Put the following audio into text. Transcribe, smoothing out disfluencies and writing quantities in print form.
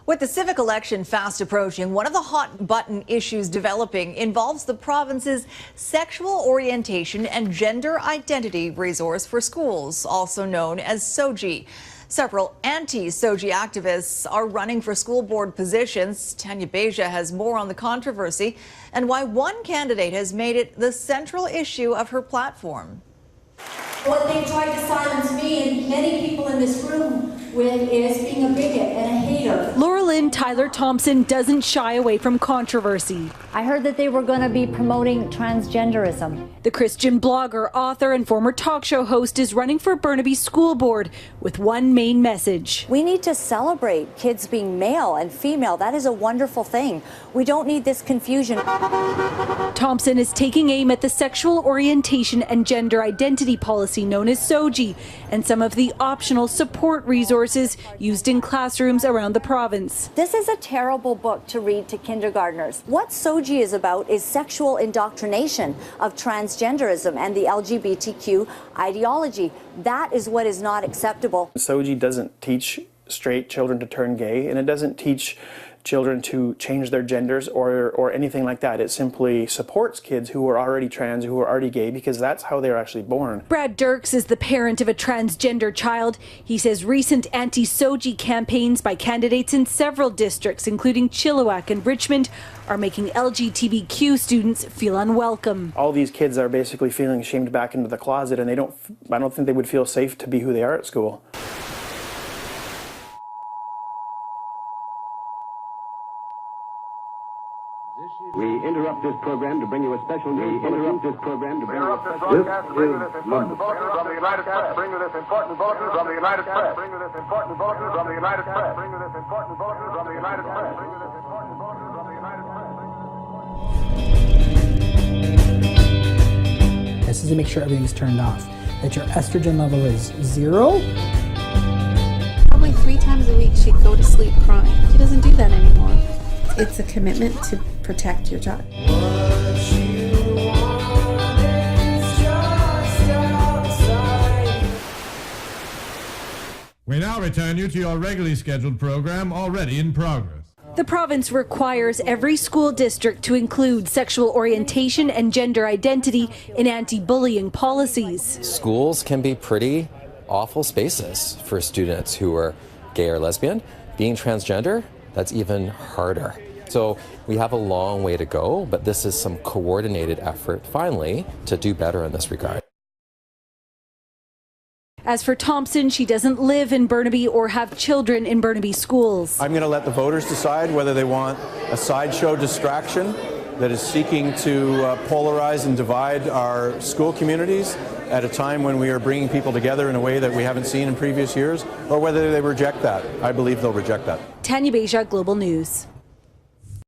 With the Civic election fast approaching, one of the hot-button issues developing involves the province's sexual orientation and gender identity resource for schools, also known as SOGI. Several anti-SOGI activists are running for school board positions. Tanya Beja has more on the controversy and why one candidate has made it the central issue of her platform. What they tried to silence me and many people in this room with is being a bigot and a hater. Laura Lynn Tyler Thompson doesn't shy away from controversy. I heard that they were going to be promoting transgenderism. The Christian blogger, author, and former talk show host is running for Burnaby School Board with one main message. We need to celebrate kids being male and female. That is a wonderful thing. We don't need this confusion. Thompson is taking aim at the sexual orientation and gender identity policy known as SOGI and some of the optional support resources used in classrooms around the province. This is a terrible book to read to kindergartners. What SOGI is about is sexual indoctrination of transgenderism and the LGBTQ ideology. That is what is not acceptable. SOGI doesn't teach straight children to turn gay, and it doesn't teach children to change their genders or anything like that. It simply supports kids who are already trans, who are already gay, because that's how they're actually born. Brad Dirks is the parent of a transgender child. He says recent anti-SOGI campaigns by candidates in several districts, including Chilliwack and Richmond, are making LGBTQ students feel unwelcome. All these kids are basically feeling shamed back into the closet, and I don't think they would feel safe to be who they are at school. We interrupt this program to bring you a special news. We interrupt this program to bring you a special news. Bring you this important bulletin from the United Press. Bring you this important bulletin from the United Press. Bring you this important bulletin from the United Press. Bring you this important bulletin from the United Press. Bring you this important bulletin from the United Press. This is to make sure everything's turned off. That your estrogen level is 0. Probably 3 times a week she'd go to sleep crying. She doesn't do that anymore. It's a commitment to protect your child. We now return you to your regularly scheduled program, already in progress. The province requires every school district to include sexual orientation and gender identity in anti-bullying policies. Schools can be pretty awful spaces for students who are gay or lesbian. Being transgender, that's even harder. So we have a long way to go, but this is some coordinated effort, finally, to do better in this regard. As for Thompson, she doesn't live in Burnaby or have children in Burnaby schools. I'm going to let the voters decide whether they want a sideshow distraction that is seeking to polarize and divide our school communities at a time when we are bringing people together in a way that we haven't seen in previous years, or whether they reject that. I believe they'll reject that. Tanya Beja, Global News.